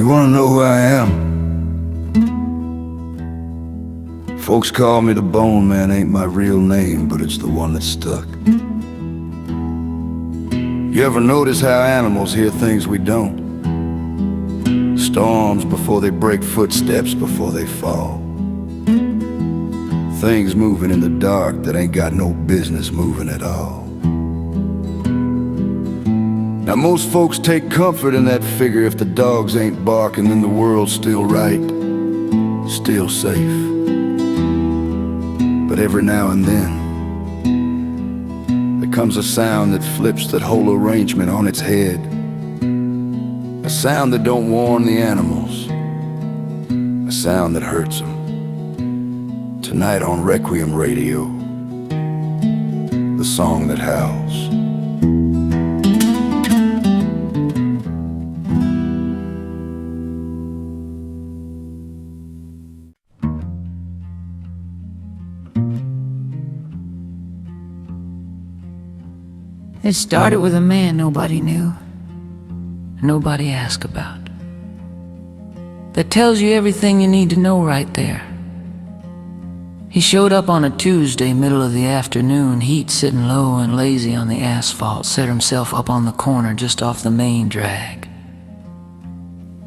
You wanna know who I am? Folks call me the Bone Man, ain't my real name, but it's the one that stuck. You ever notice how animals hear things we don't? Storms before they break, footsteps before they fall. Things moving in the dark that ain't got no business moving at all. Now most folks take comfort in that figure. If the dogs ain't barking, then the world's still right, still safe. But every now and then there comes a sound that flips that whole arrangement on its head. A sound that don't warn the animals, a sound that hurts them. Tonight on Requiem Radio, the song that howls. It started with a man nobody knew, nobody asked about. That tells you everything you need to know right there. He showed up on a Tuesday, middle of the afternoon, heat sitting low and lazy on the asphalt, set himself up on the corner just off the main drag.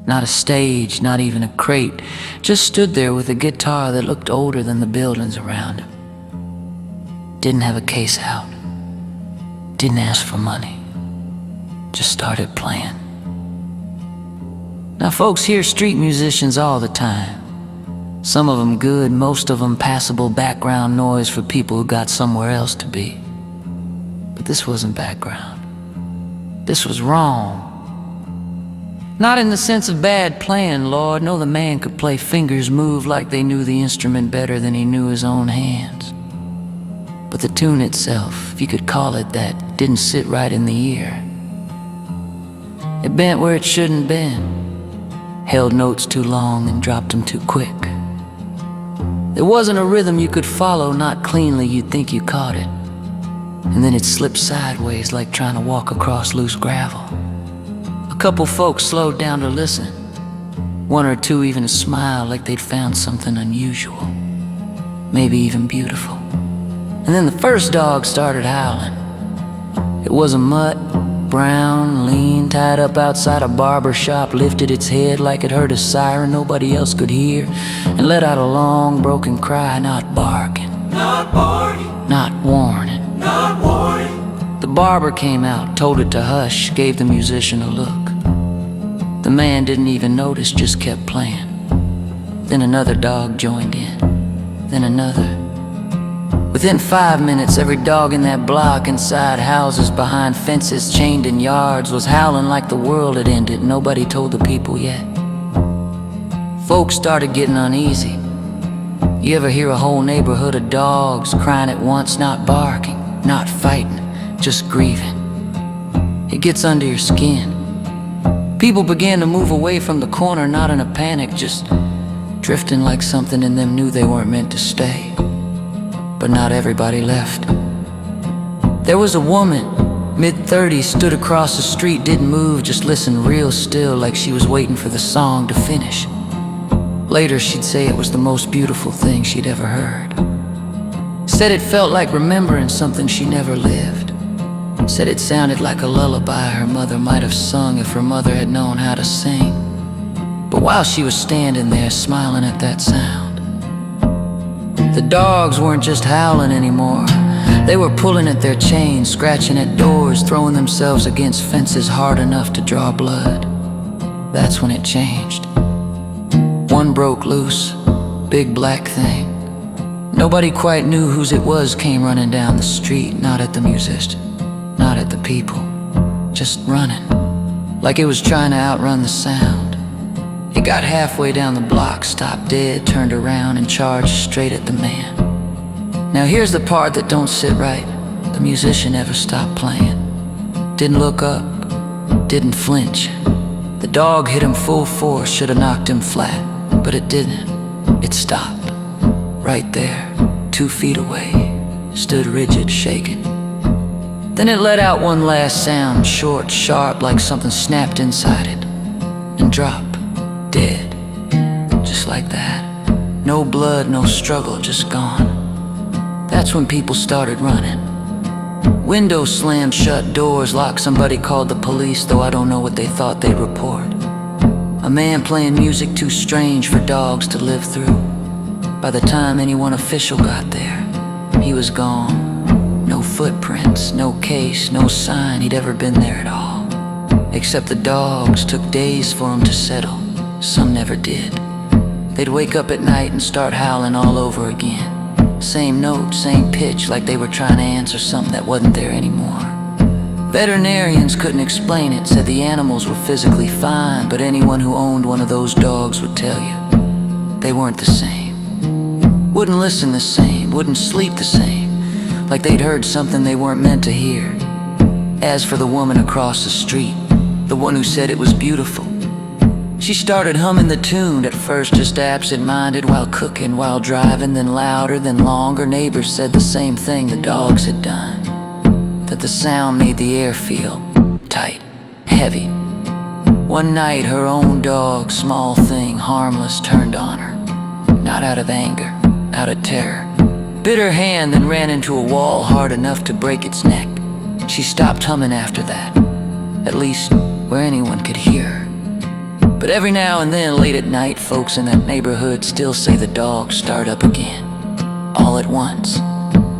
Not a stage, not even a crate, just stood there with a guitar that looked older than the buildings around him. Didn't have a case out. Didn't ask for money, just started playing. Now folks hear street musicians all the time. Some of them good, most of them passable background noise for people who got somewhere else to be. But this wasn't background. This was wrong. Not in the sense of bad playing, Lord. No, the man could play fingers move like they knew the instrument better than he knew his own hands. But the tune itself, if you could call it that, didn't sit right in the ear. It bent where it shouldn't been, held notes too long and dropped them too quick. There wasn't a rhythm you could follow, not cleanly, you'd think you caught it. And then it slipped sideways like trying to walk across loose gravel. A couple folks slowed down to listen. One or two even smiled like they'd found something unusual, maybe even beautiful. And then the first dog started howling. It was a mutt, brown, lean, tied up outside a barber shop, lifted its head like it heard a siren nobody else could hear, and let out a long, broken cry, not barking, not barking, not warning, not warning. The barber came out, told it to hush, gave the musician a look. The man didn't even notice, just kept playing. Then another dog joined in, then another. Within 5 minutes, every dog in that block, inside houses, behind fences, chained in yards, was howling like the world had ended. Nobody told the people yet. Folks started getting uneasy. You ever hear a whole neighborhood of dogs crying at once, not barking, not fighting, just grieving? It gets under your skin. People began to move away from the corner, not in a panic, just drifting like something in them knew they weren't meant to stay. But not everybody left. There was a woman, mid-30s, stood across the street, didn't move, just listened real still like she was waiting for the song to finish. Later she'd say it was the most beautiful thing she'd ever heard. Said it felt like remembering something she never lived. Said it sounded like a lullaby her mother might have sung if her mother had known how to sing. But while she was standing there smiling at that sound, the dogs weren't just howling anymore. They were pulling at their chains, scratching at doors, throwing themselves against fences hard enough to draw blood. That's when it changed. One broke loose, big black thing. Nobody quite knew whose it was, came running down the street, not at the musician, not at the people, just running, like it was trying to outrun the sound. It got halfway down the block, stopped dead, turned around and charged straight at the man. Now here's the part that don't sit right. The musician never stopped playing. Didn't look up, didn't flinch. The dog hit him full force, should have knocked him flat, but it didn't. It stopped, right there, 2 feet away, stood rigid, shaking. Then it let out one last sound, short, sharp, like something snapped inside it, and dropped. dead. Just like that. No blood, no struggle, just gone. That's when people started running. Windows slammed shut, doors locked. Somebody called the police, though I don't know what they thought they'd report. A man playing music too strange for dogs to live through. By the time anyone official got there, he was gone. No footprints, no case, no sign he'd ever been there at all. Except the dogs took days for him to settle. Some never did. They'd wake up at night and start howling all over again. Same note, same pitch, like they were trying to answer something that wasn't there anymore. Veterinarians couldn't explain it, said the animals were physically fine, but anyone who owned one of those dogs would tell you they weren't the same. Wouldn't listen the same, wouldn't sleep the same, like they'd heard something they weren't meant to hear. As for the woman across the street, the one who said it was beautiful, she started humming the tune, at first just absent-minded, while cooking, while driving, then louder, then longer. Neighbors said the same thing the dogs had done, that the sound made the air feel tight, heavy. One night her own dog, small thing, harmless, turned on her. Not out of anger, out of terror. Bit her hand, then ran into a wall hard enough to break its neck. She stopped humming after that, at least where anyone could hear her. But every now and then, late at night, folks in that neighborhood still say the dogs start up again. All at once.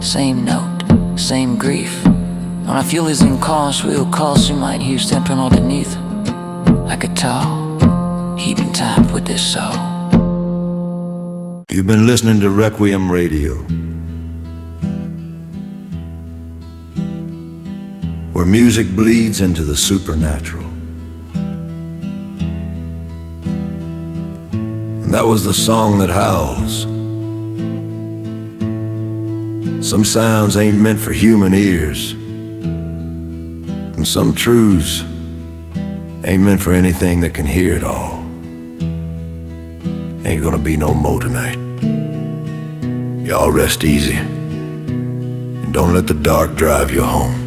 Same note, same grief. On a feel in cause, we'll call some might hear stepping underneath. Like a tall, heaping time with this soul. You've been listening to Requiem Radio, where music bleeds into the supernatural. And that was the song that howls. Some sounds ain't meant for human ears, and some truths ain't meant for anything that can hear it all. Ain't gonna be no more tonight. Y'all rest easy, and don't let the dark drive you home.